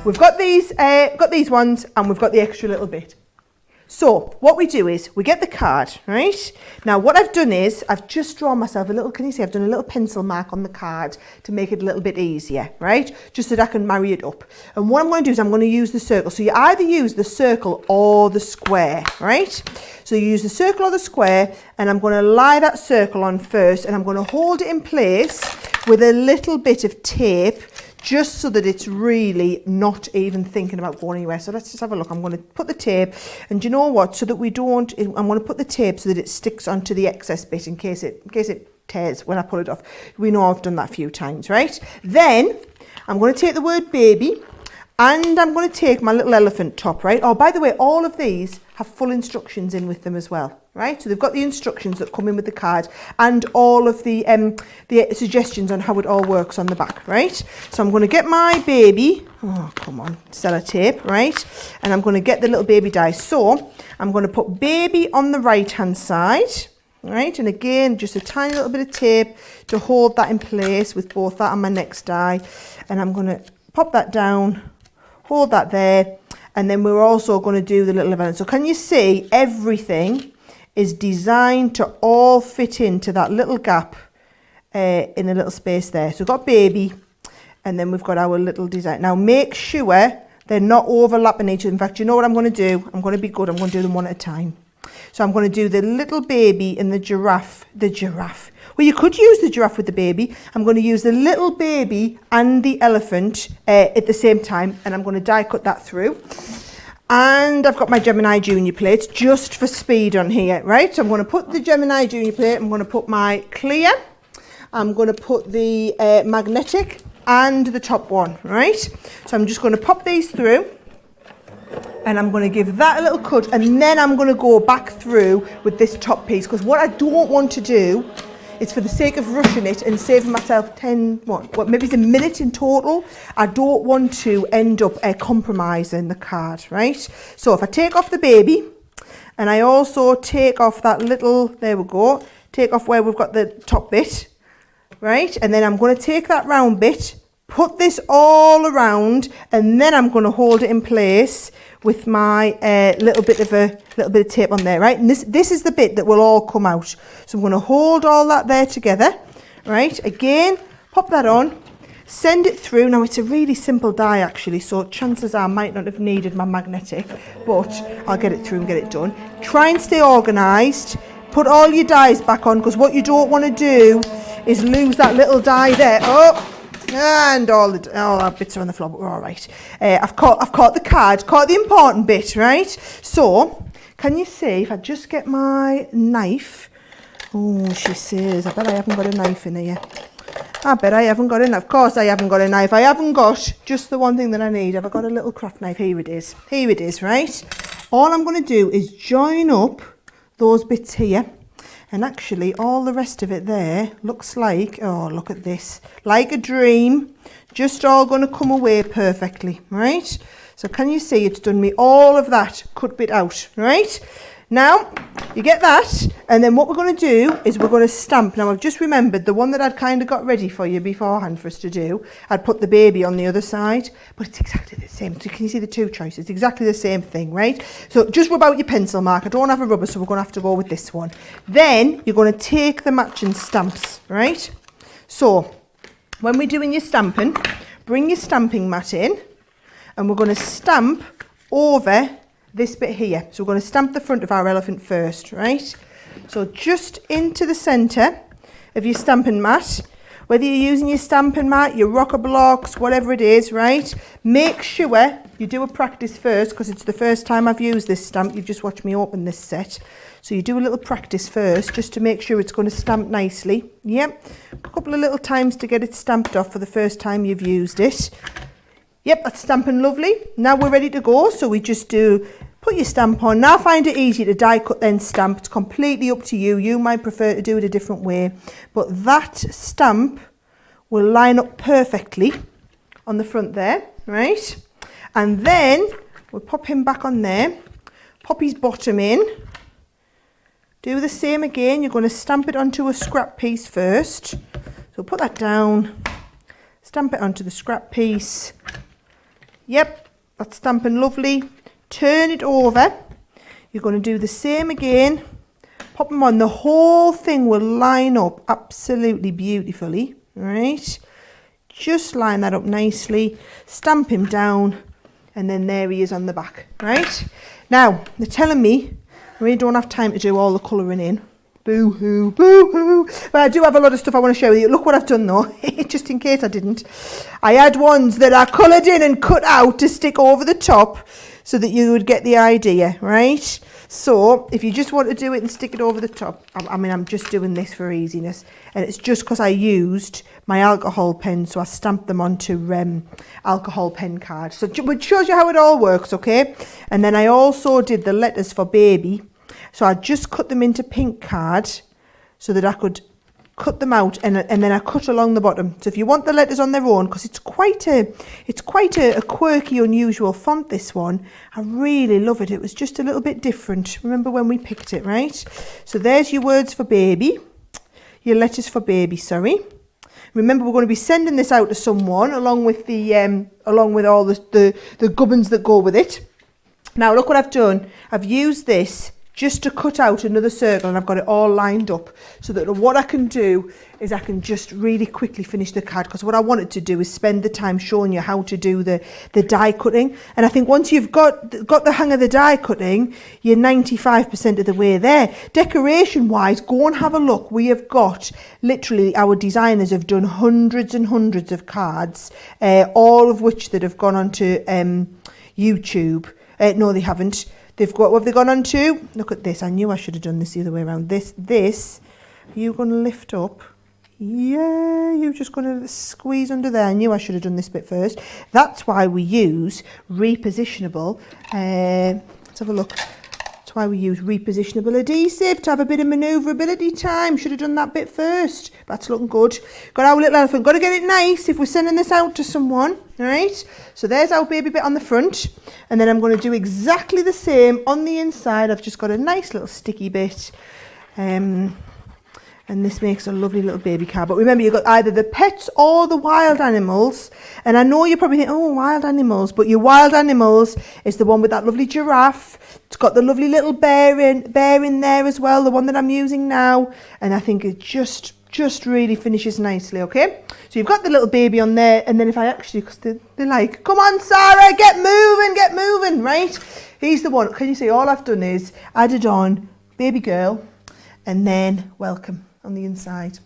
we've got these ones, and we've got the extra little bit. So what we do is we get the card, right? Now what I've done is I've just drawn myself a little, can you see, I've done a little pencil mark on the card to make it a little bit easier, right? Just so that I can marry it up. And what I'm going to do is I'm going to use the circle. So you either use the circle or the square, right? So you use the circle or the square, and I'm going to lie that circle on first, and I'm going to hold it in place with a little bit of tape, just so that it's really not even thinking about going anywhere. So let's just have a look. I'm going to put the tape, and you know what, so that we don't, I'm going to put the tape so that it sticks onto the excess bit in case it tears when I pull it off. We know I've done that a few times, right? Then I'm going to take the word baby, and I'm going to take my little elephant top, right? Oh, by the way, all of these have full instructions in with them as well, right? So they've got the instructions that come in with the card, and all of the suggestions on how it all works on the back, right? So I'm going to get my baby, oh, come on, sellotape, right? And I'm going to get the little baby die. So I'm going to put baby on the right-hand side, right? And again, just a tiny little bit of tape to hold that in place with both that and my next die. And I'm going to pop that down, hold that there, and then we're also going to do the little event. So can you see everything is designed to all fit into that little gap in a little space there. So we've got baby, and then we've got our little design. Now make sure they're not overlapping each other. In fact, you know what I'm going to do? I'm going to be good. I'm going to do them one at a time. So I'm going to do the little baby and the giraffe. Well, you could use the giraffe with the baby. I'm going to use the little baby and the elephant at the same time, and I'm going to die cut that through. And I've got my Gemini Junior plates just for speed on here, right? So I'm going to put the Gemini Junior plate, I'm going to put my clear, I'm going to put the magnetic and the top one, right? So I'm just going to pop these through, and I'm going to give that a little cut, and then I'm going to go back through with this top piece, because what I don't want to do is, for the sake of rushing it and saving myself maybe it's a minute in total, I don't want to end up compromising the card, right? So if I take off the baby, and I also take off that little, there we go, take off where we've got the top bit, right? And then I'm going to take that round bit, put this all around, and then I'm going to hold it in place with my little bit of tape on there, right? And this is the bit that will all come out. So I'm going to hold all that there together, right? Again, pop that on, send it through. Now it's a really simple die actually, so chances are I might not have needed my magnetic, but I'll get it through and get it done. Try and stay organised. Put all your dies back on, because what you don't want to do is lose that little die there. Oh! And all our bits are on the floor, but we're all right. I've caught the card, caught the important bit, right? So, can you see, if I just get my knife, oh, she says, I bet I haven't got a knife in here. I bet I haven't got a knife. Of course I haven't got a knife. I haven't got just the one thing that I need. Have I got a little craft knife? Here it is. Here it is, right? All I'm going to do is join up those bits here. And actually, all the rest of it there looks like, oh, look at this, like a dream, just all going to come away perfectly, right? So can you see it's done me all of that cut bit out, right? Now, you get that, and then what we're going to do is we're going to stamp. Now, I've just remembered the one that I'd kind of got ready for you beforehand for us to do. I'd put the baby on the other side, but it's exactly the same. So can you see the two choices? It's exactly the same thing, right? So just rub out your pencil mark. I don't have a rubber, so we're going to have to go with this one. Then you're going to take the matching stamps, right? So when we're doing your stamping, bring your stamping mat in, and we're going to stamp over this bit here. So we're going to stamp the front of our elephant first, right? So just into the centre of your stamping mat, whether you're using your stamping mat, your rocker blocks, whatever it is, right? Make sure you do a practice first, because it's the first time I've used this stamp. You've just watched me open this set. So you do a little practice first, just to make sure it's going to stamp nicely. Yep, a couple of little times to get it stamped off for the first time you've used it. Yep, that's stamping lovely. Now we're ready to go. So we just put your stamp on. Now find it easy to die cut then stamp. It's completely up to you. You might prefer to do it a different way. But that stamp will line up perfectly on the front there, right? And then we'll pop him back on there. Pop his bottom in. Do the same again. You're going to stamp it onto a scrap piece first. So put that down. Stamp it onto the scrap piece. Yep, that's stamping lovely. Turn it over. You're going to do the same again. Pop them on. The whole thing will line up absolutely beautifully, right? Just line that up nicely. Stamp him down. And then there he is on the back, right? Now, they're telling me I really don't have time to do all the colouring in. Boo-hoo, boo-hoo. But I do have a lot of stuff I want to share with you. Look what I've done though, just in case I didn't. I had ones that are coloured in and cut out to stick over the top so that you would get the idea, right? So if you just want to do it and stick it over the top, I mean, I'm just doing this for easiness. And it's just because I used my alcohol pen, so I stamped them onto alcohol pen cards. So it shows you how it all works, okay? And then I also did the letters for baby. So I just cut them into pink card so that I could cut them out, and then I cut along the bottom. So if you want the letters on their own, because it's quite a quirky, unusual font, this one. I really love it. It was just a little bit different. Remember when we picked it, right? So there's your words for baby, your letters for baby, sorry. Remember, we're going to be sending this out to someone along with the along with all the gubbins that go with it. Now look what I've done. I've used this just to cut out another circle, and I've got it all lined up so that what I can do is I can just really quickly finish the card, because what I wanted to do is spend the time showing you how to do the die cutting. And I think once you've got the hang of the die cutting, you're 95% of the way there. Decoration wise, go and have a look. We have got, literally, our designers have done hundreds and hundreds of cards, all of which that have gone onto YouTube. No, they haven't. They've got, what have they gone on to? Look at this. I knew I should have done this the other way around. This, you're going to lift up. Yeah, you're just going to squeeze under there. I knew I should have done this bit first. That's why we use repositionable. Let's have a look. That's why we use repositionable adhesive, to have a bit of manoeuvrability time. Should have done that bit first. That's looking good. Got our little elephant. Got to get it nice if we're sending this out to someone. All right. So there's our baby bit on the front. And then I'm going to do exactly the same on the inside. I've just got a nice little sticky bit. And this makes a lovely little baby card. But remember, you've got either the pets or the wild animals. And I know you probably think, oh, wild animals. But your wild animals is the one with that lovely giraffe. It's got the lovely little bear in there as well, the one that I'm using now. And I think it just really finishes nicely, okay? So you've got the little baby on there. And then if I actually, because they're like, come on, Sarah, get moving, right? He's the one. Can you see, all I've done is added on baby girl and then welcome on the inside.